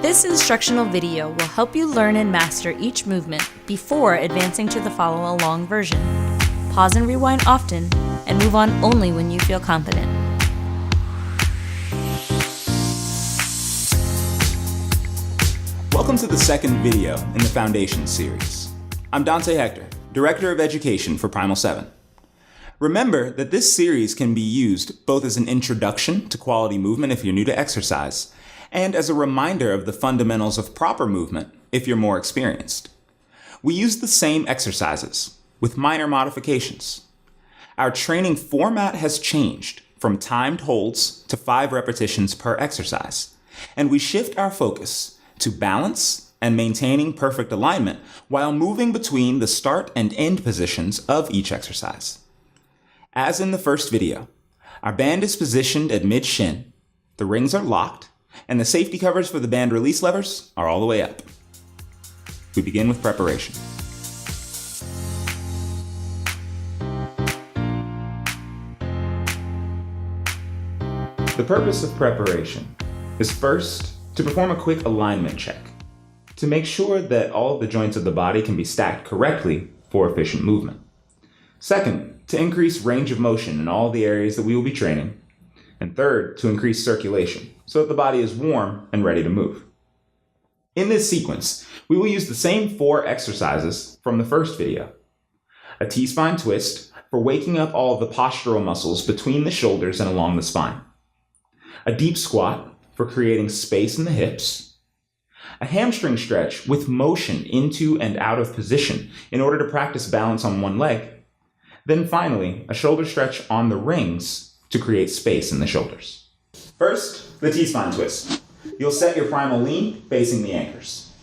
This instructional video will help you learn and master each movement before advancing to the follow-along version. Pause and rewind often, and move on only when you feel confident. Welcome to the second video in the Foundation series. I'm Dante Hector, Director of Education for Primal 7. Remember that this series can be used both as an introduction to quality movement if you're new to exercise, and as a reminder of the fundamentals of proper movement if you're more experienced. We use the same exercises, with minor modifications. Our training format has changed from timed holds to 5 repetitions per exercise, and we shift our focus to balance and maintaining perfect alignment while moving between the start and end positions of each exercise. As in the first video, our band is positioned at mid-shin, the rings are locked, and the safety covers for the band release levers are all the way up. We begin with preparation. The purpose of preparation is first to perform a quick alignment check to make sure that all of the joints of the body can be stacked correctly for efficient movement. Second, to increase range of motion in all the areas that we will be training. And third, to increase circulation so that the body is warm and ready to move. In this sequence, we will use the same 4 exercises from the first video. A T-spine twist for waking up all of the postural muscles between the shoulders and along the spine. A deep squat for creating space in the hips. A hamstring stretch with motion into and out of position in order to practice balance on one leg. Then finally, a shoulder stretch on the rings to create space in the shoulders. First, the T-spine twist. You'll set your primal lean facing the anchors.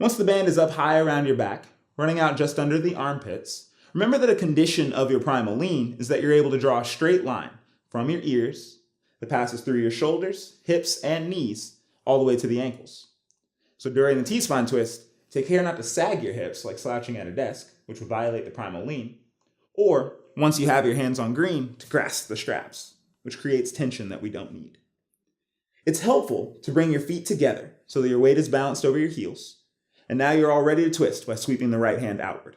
Once the band is up high around your back, running out just under the armpits, remember that a condition of your primal lean is that you're able to draw a straight line from your ears that passes through your shoulders, hips, and knees all the way to the ankles. So during the T-spine twist, take care not to sag your hips like slouching at a desk, which would violate the primal lean, or once you have your hands on green, to grasp the straps, which creates tension that we don't need. It's helpful to bring your feet together so that your weight is balanced over your heels, and now you're all ready to twist by sweeping the right hand outward.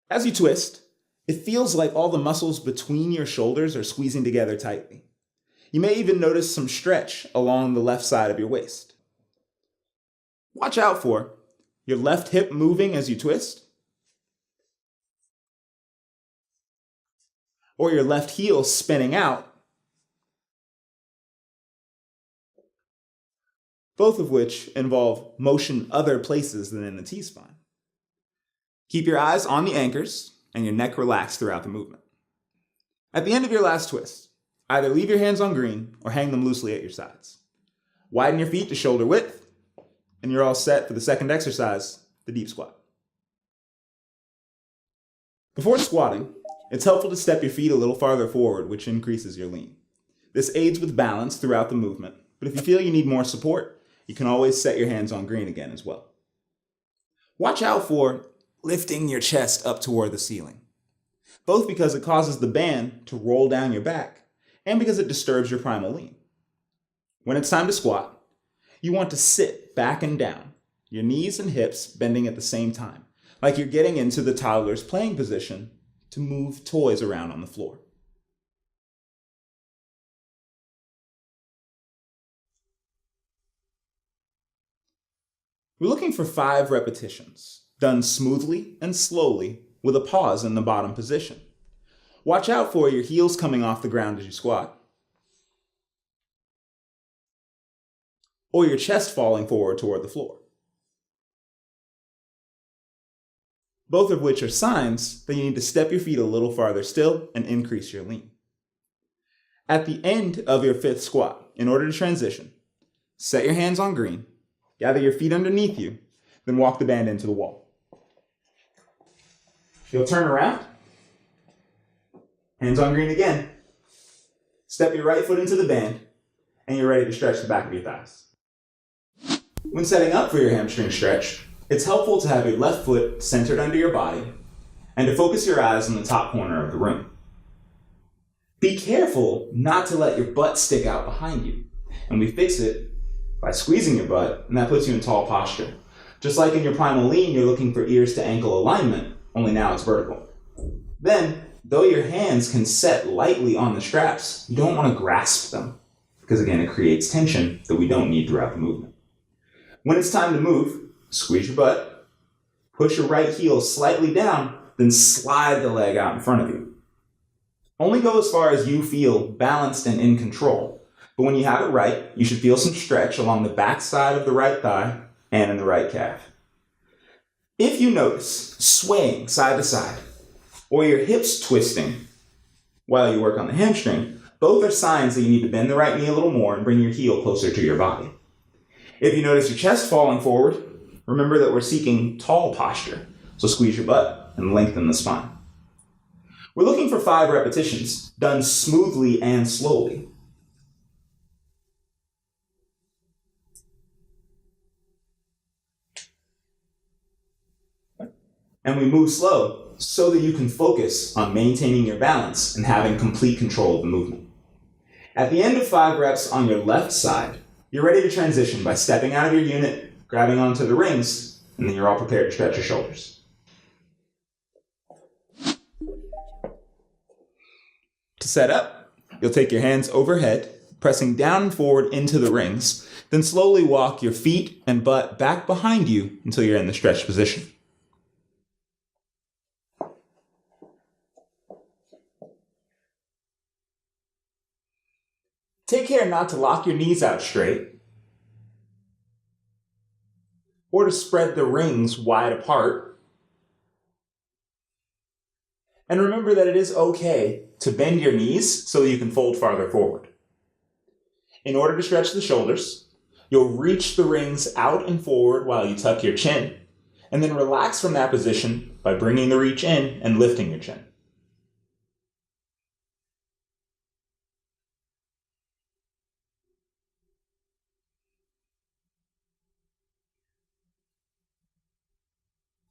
As you twist, it feels like all the muscles between your shoulders are squeezing together tightly. You may even notice some stretch along the left side of your waist. Watch out for your left hip moving as you twist, or your left heel spinning out, both of which involve motion other places than in the T-spine. Keep your eyes on the anchors and your neck relaxed throughout the movement. At the end of your last twist, either leave your hands on green or hang them loosely at your sides. Widen your feet to shoulder width, and you're all set for the second exercise, the deep squat. Before squatting, it's helpful to step your feet a little farther forward, which increases your lean. This aids with balance throughout the movement, but if you feel you need more support, you can always set your hands on green again as well. Watch out for lifting your chest up toward the ceiling, both because it causes the band to roll down your back and because it disturbs your primal lean. When it's time to squat, you want to sit back and down, your knees and hips bending at the same time, like you're getting into the toddler's playing position to move toys around on the floor. We're looking for 5 repetitions, done smoothly and slowly with a pause in the bottom position. Watch out for your heels coming off the ground as you squat, or your chest falling forward toward the floor. Both of which are signs that you need to step your feet a little farther still and increase your lean. At the end of your 5th squat, in order to transition, set your hands on green, gather your feet underneath you, then walk the band into the wall. You'll turn around, hands on green again. Step your right foot into the band, and you're ready to stretch the back of your thighs. When setting up for your hamstring stretch, it's helpful to have your left foot centered under your body and to focus your eyes on the top corner of the room. Be careful not to let your butt stick out behind you, and we fix it by squeezing your butt, and that puts you in tall posture. Just like in your primal lean, you're looking for ears to ankle alignment, only now it's vertical. Then, though your hands can set lightly on the straps, you don't want to grasp them, because again, it creates tension that we don't need throughout the movement. When it's time to move, squeeze your butt, push your right heel slightly down, then slide the leg out in front of you. Only go as far as you feel balanced and in control. But when you have it right, you should feel some stretch along the back side of the right thigh and in the right calf. If you notice swaying side to side, or your hips twisting while you work on the hamstring, both are signs that you need to bend the right knee a little more and bring your heel closer to your body. If you notice your chest falling forward, remember that we're seeking tall posture, so squeeze your butt and lengthen the spine. We're looking for 5 repetitions, done smoothly and slowly. And we move slow so that you can focus on maintaining your balance and having complete control of the movement. At the end of 5 reps on your left side, you're ready to transition by stepping out of your unit, grabbing onto the rings, and then you're all prepared to stretch your shoulders. To set up, you'll take your hands overhead, pressing down and forward into the rings, then slowly walk your feet and butt back behind you until you're in the stretched position. Take care not to lock your knees out straight or to spread the rings wide apart. And remember that it is okay to bend your knees so that you can fold farther forward. In order to stretch the shoulders, you'll reach the rings out and forward while you tuck your chin, and then relax from that position by bringing the reach in and lifting your chin.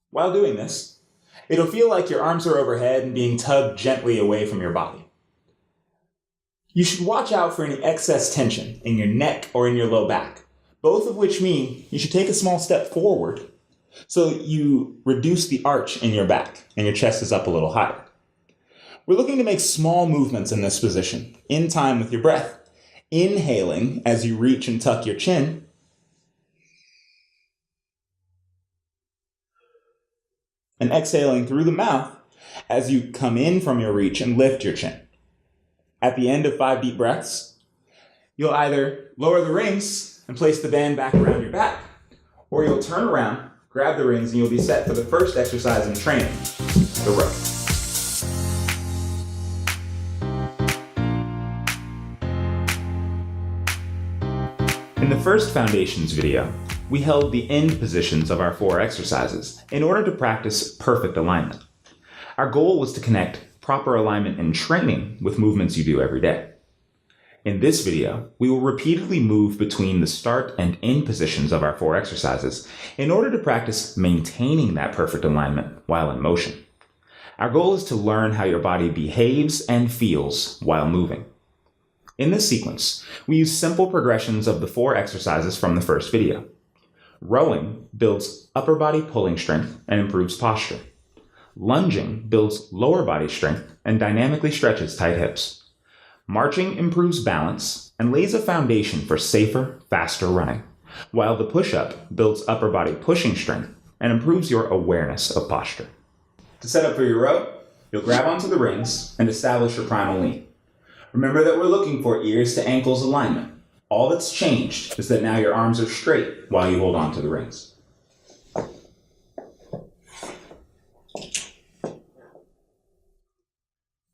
While doing this, it'll feel like your arms are overhead and being tugged gently away from your body. You should watch out for any excess tension in your neck or in your low back, both of which mean you should take a small step forward so you reduce the arch in your back and your chest is up a little higher. We're looking to make small movements in this position, in time with your breath, inhaling as you reach and tuck your chin, and exhaling through the mouth as you come in from your reach and lift your chin. At the end of 5 deep breaths, you'll either lower the rings and place the band back around your back, or you'll turn around, grab the rings, and you'll be set for the first exercise in training, the row. In the first Foundations video, we held the end positions of our 4 exercises in order to practice perfect alignment. Our goal was to connect proper alignment in training with movements you do every day. In this video, we will repeatedly move between the start and end positions of our 4 exercises in order to practice maintaining that perfect alignment while in motion. Our goal is to learn how your body behaves and feels while moving. In this sequence, we use simple progressions of the 4 exercises from the first video. Rowing builds upper body pulling strength and improves posture. Lunging builds lower body strength and dynamically stretches tight hips. Marching improves balance and lays a foundation for safer, faster running, while the push-up builds upper body pushing strength and improves your awareness of posture. To set up for your row, you'll grab onto the rings and establish your primal lean. Remember that we're looking for ears to ankles alignment. All that's changed is that now your arms are straight while you hold on to the rings.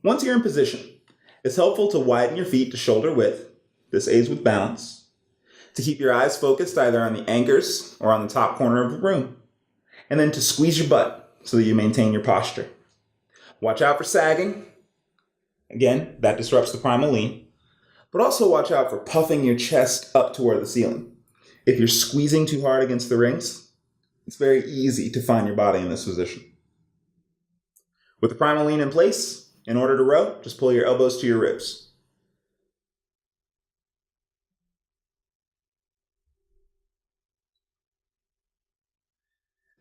Once you're in position, it's helpful to widen your feet to shoulder width. This aids with balance. To keep your eyes focused either on the anchors or on the top corner of the room. And then to squeeze your butt so that you maintain your posture. Watch out for sagging. Again, that disrupts the primal lean. But also watch out for puffing your chest up toward the ceiling. If you're squeezing too hard against the rings, it's very easy to find your body in this position. With the primal lean in place, in order to row, just pull your elbows to your ribs.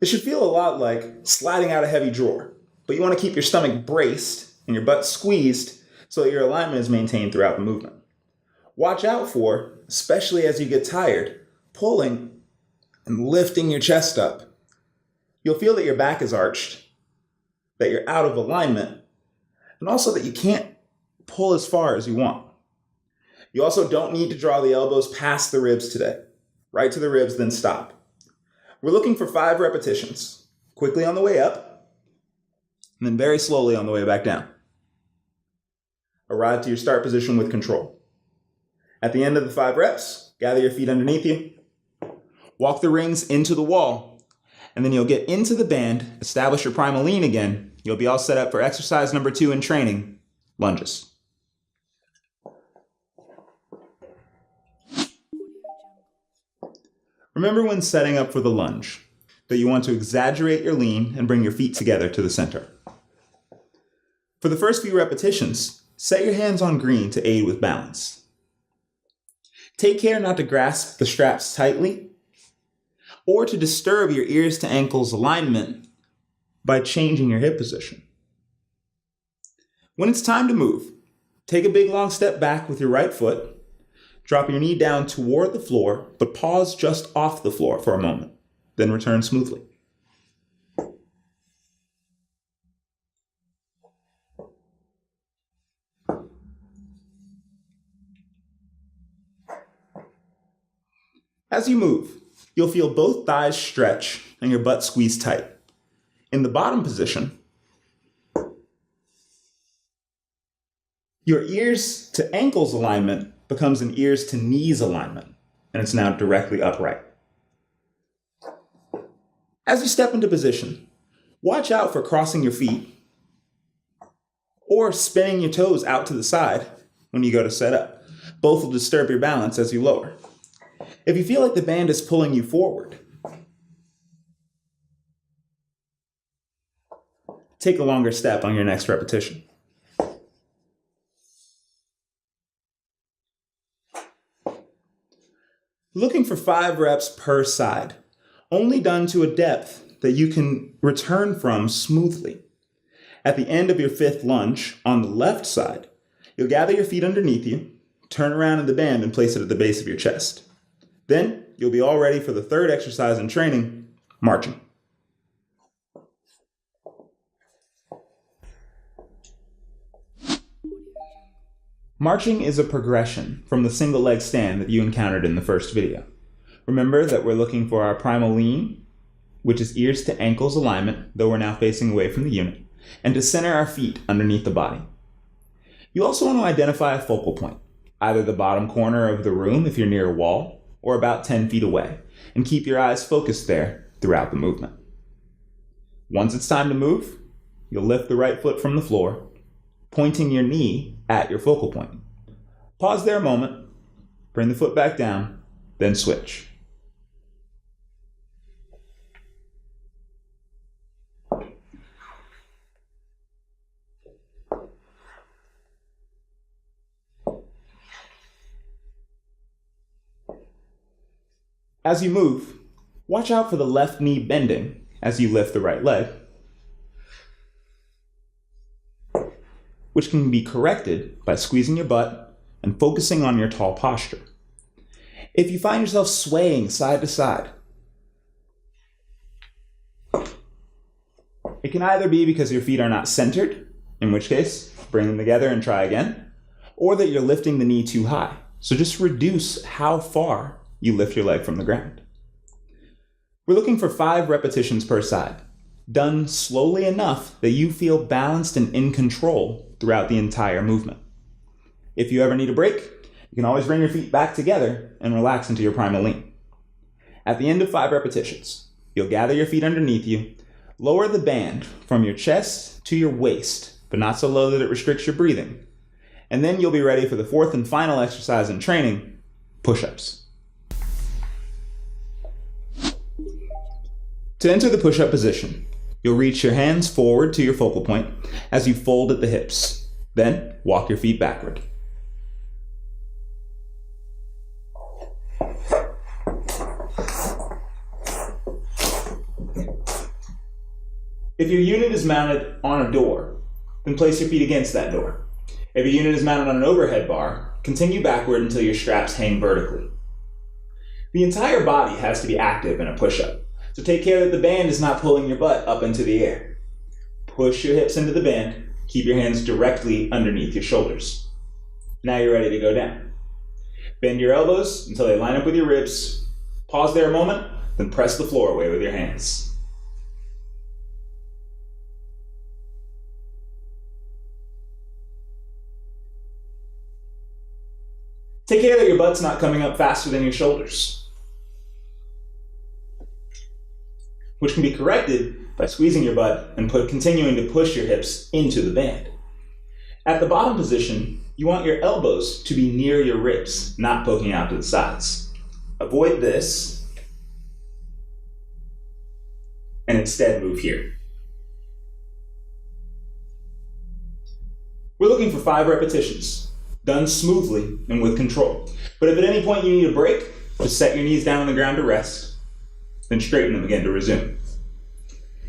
It should feel a lot like sliding out a heavy drawer, but you want to keep your stomach braced and your butt squeezed so that your alignment is maintained throughout the movement. Watch out for, especially as you get tired, pulling and lifting your chest up. You'll feel that your back is arched, that you're out of alignment, and also that you can't pull as far as you want. You also don't need to draw the elbows past the ribs today. Right to the ribs, then stop. We're looking for 5 repetitions, quickly on the way up, and then very slowly on the way back down. Arrive to your start position with control. At the end of the 5 reps, gather your feet underneath you, walk the rings into the wall, and then you'll get into the band, establish your primal lean again. You'll be all set up for exercise number 2 in training, lunges. Remember when setting up for the lunge that you want to exaggerate your lean and bring your feet together to the center. For the first few repetitions, set your hands on green to aid with balance. Take care not to grasp the straps tightly or to disturb your ears to ankles alignment by changing your hip position. When it's time to move, take a big long step back with your right foot. Drop your knee down toward the floor, but pause just off the floor for a moment, then return smoothly. As you move, you'll feel both thighs stretch and your butt squeeze tight. In the bottom position, your ears to ankles alignment becomes an ears to knees alignment, and it's now directly upright. As you step into position, watch out for crossing your feet or spinning your toes out to the side when you go to set up. Both will disturb your balance as you lower. If you feel like the band is pulling you forward, take a longer step on your next repetition. Looking for 5 reps per side, only done to a depth that you can return from smoothly. At the end of your 5th lunge, on the left side, you'll gather your feet underneath you, turn around in the band and place it at the base of your chest. Then you'll be all ready for the 3rd exercise in training, marching. Marching is a progression from the single leg stand that you encountered in the first video. Remember that we're looking for our primal lean, which is ears to ankles alignment, though we're now facing away from the unit, and to center our feet underneath the body. You also want to identify a focal point, either the bottom corner of the room if you're near a wall, or about 10 feet away, and keep your eyes focused there throughout the movement. Once it's time to move, you'll lift the right foot from the floor, pointing your knee at your focal point. Pause there a moment, bring the foot back down, then switch. As you move, watch out for the left knee bending as you lift the right leg, which can be corrected by squeezing your butt and focusing on your tall posture. If you find yourself swaying side to side, it can either be because your feet are not centered, in which case, bring them together and try again, or that you're lifting the knee too high. So just reduce how far you lift your leg from the ground. We're looking for 5 repetitions per side, done slowly enough that you feel balanced and in control throughout the entire movement. If you ever need a break, you can always bring your feet back together and relax into your primal lean. At the end of 5 repetitions, you'll gather your feet underneath you, lower the band from your chest to your waist, but not so low that it restricts your breathing. And then you'll be ready for the 4th and final exercise in training, push-ups. To enter the push-up position, you'll reach your hands forward to your focal point as you fold at the hips. Then, walk your feet backward. If your unit is mounted on a door, then place your feet against that door. If your unit is mounted on an overhead bar, continue backward until your straps hang vertically. The entire body has to be active in a push-up, so take care that the band is not pulling your butt up into the air. Push your hips into the band, keep your hands directly underneath your shoulders. Now you're ready to go down. Bend your elbows until they line up with your ribs. Pause there a moment, then press the floor away with your hands. Take care that your butt's not coming up faster than your shoulders, which can be corrected by squeezing your butt and continuing to push your hips into the band. At the bottom position, you want your elbows to be near your ribs, not poking out to the sides. Avoid this, and instead move here. We're looking for 5 repetitions, done smoothly and with control. But if at any point you need a break, just set your knees down on the ground to rest, then straighten them again to resume.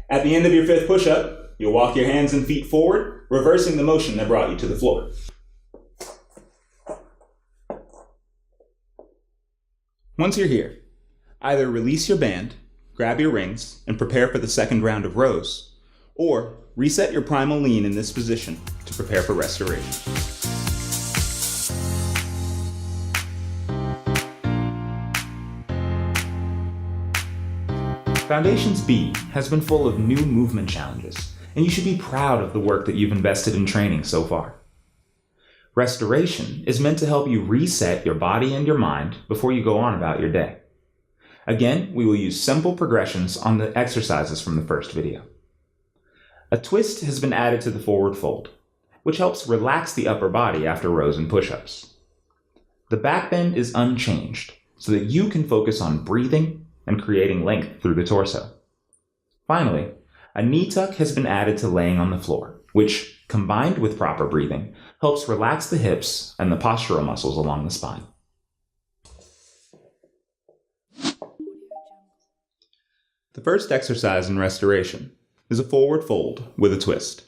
At the end of your 5th push-up, you'll walk your hands and feet forward, reversing the motion that brought you to the floor. Once you're here, either release your band, grab your rings, and prepare for the 2nd round of rows, or reset your primal lean in this position to prepare for restoration. Foundations B has been full of new movement challenges, and you should be proud of the work that you've invested in training so far. Restoration is meant to help you reset your body and your mind before you go on about your day. Again, we will use simple progressions on the exercises from the first video. A twist has been added to the forward fold, which helps relax the upper body after rows and push-ups. The back bend is unchanged, so that you can focus on breathing and creating length through the torso. Finally, a knee tuck has been added to laying on the floor, which, combined with proper breathing, helps relax the hips and the postural muscles along the spine. The first exercise in restoration is a forward fold with a twist.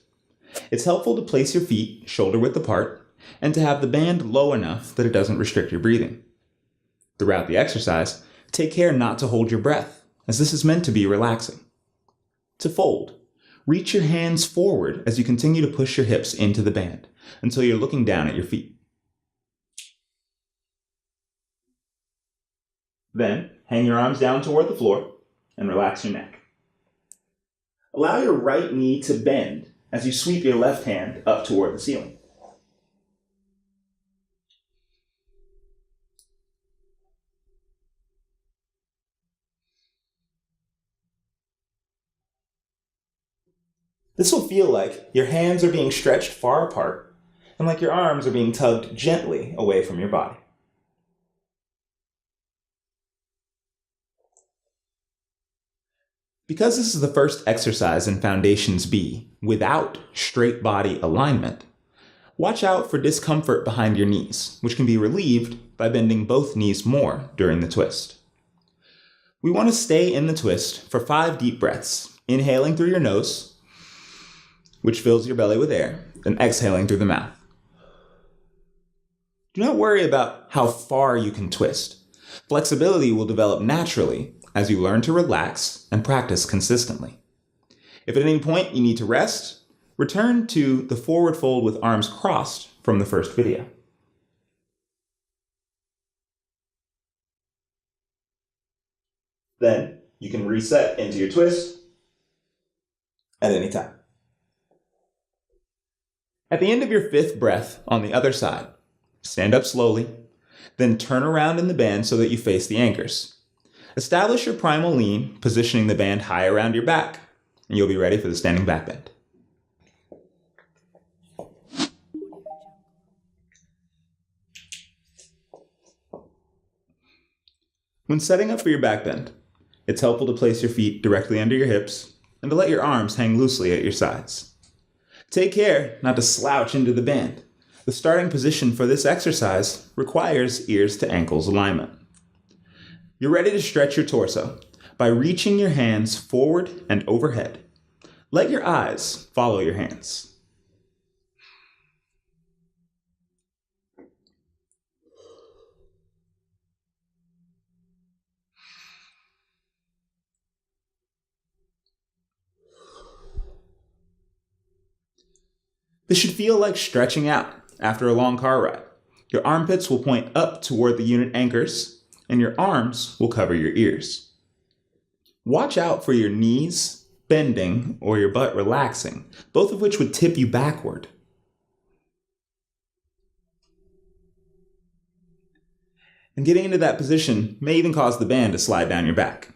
It's helpful to place your feet shoulder-width apart and to have the band low enough that it doesn't restrict your breathing. Throughout the exercise, take care not to hold your breath, as this is meant to be relaxing. To fold, reach your hands forward as you continue to push your hips into the band until you're looking down at your feet. Then, hang your arms down toward the floor and relax your neck. Allow your right knee to bend as you sweep your left hand up toward the ceiling. This will feel like your hands are being stretched far apart and like your arms are being tugged gently away from your body. Because this is the first exercise in Foundations B without straight body alignment, watch out for discomfort behind your knees, which can be relieved by bending both knees more during the twist. We want to stay in the twist for 5 deep breaths, inhaling through your nose, which fills your belly with air, and exhaling through the mouth. Do not worry about how far you can twist. Flexibility will develop naturally as you learn to relax and practice consistently. If at any point you need to rest, return to the forward fold with arms crossed from the first video. Then you can reset into your twist at any time. At the end of your 5th breath on the other side, stand up slowly, then turn around in the band so that you face the anchors. Establish your primal lean, positioning the band high around your back, and you'll be ready for the standing back bend. When setting up for your back bend, It's helpful to place your feet directly under your hips and to let your arms hang loosely at your sides. Take care not to slouch into the band. The starting position for this exercise requires ears to ankles alignment. You're ready to stretch your torso by reaching your hands forward and overhead. Let your eyes follow your hands. This should feel like stretching out after a long car ride. Your armpits will point up toward the unit anchors, and your arms will cover your ears. Watch out for your knees bending or your butt relaxing, both of which would tip you backward. And getting into that position may even cause the band to slide down your back.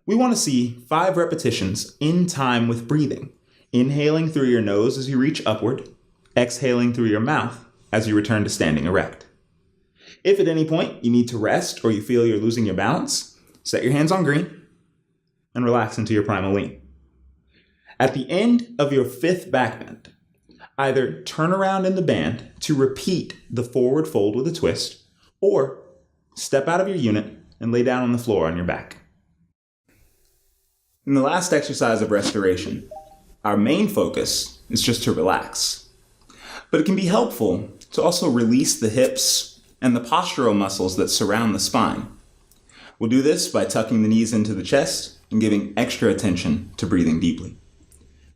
We want to see 5 repetitions in time with breathing. Inhaling through your nose as you reach upward, exhaling through your mouth as you return to standing erect. If at any point you need to rest or you feel you're losing your balance, set your hands on green and relax into your primal lean. At the end of your 5th back bend, either turn around in the band to repeat the forward fold with a twist, or step out of your unit and lay down on the floor on your back. In the last exercise of restoration, our main focus is just to relax. But it can be helpful to also release the hips and the postural muscles that surround the spine. We'll do this by tucking the knees into the chest and giving extra attention to breathing deeply.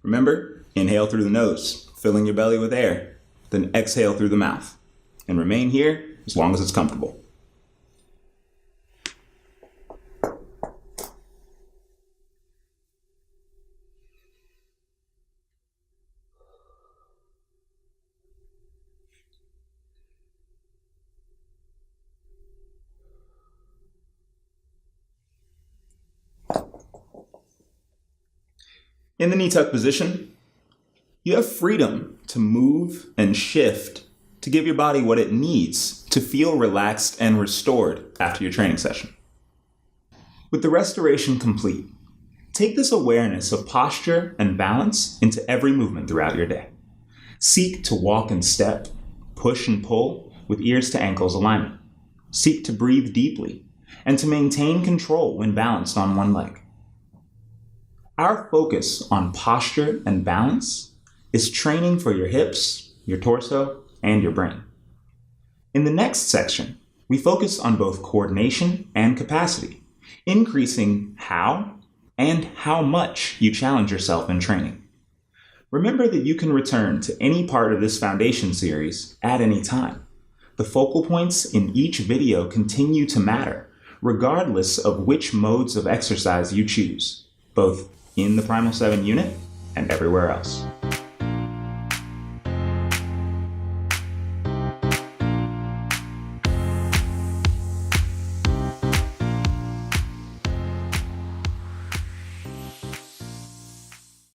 Remember, inhale through the nose, filling your belly with air, then exhale through the mouth, and remain here as long as it's comfortable. In the knee tuck position, you have freedom to move and shift to give your body what it needs to feel relaxed and restored after your training session. With the restoration complete, take this awareness of posture and balance into every movement throughout your day. Seek to walk and step, push and pull with ears to ankles alignment. Seek to breathe deeply and to maintain control when balanced on one leg. Our focus on posture and balance is training for your hips, your torso, and your brain. In the next section, we focus on both coordination and capacity, increasing how and how much you challenge yourself in training. Remember that you can return to any part of this foundation series at any time. The focal points in each video continue to matter, regardless of which modes of exercise you choose, both in the Primal 7 unit and everywhere else.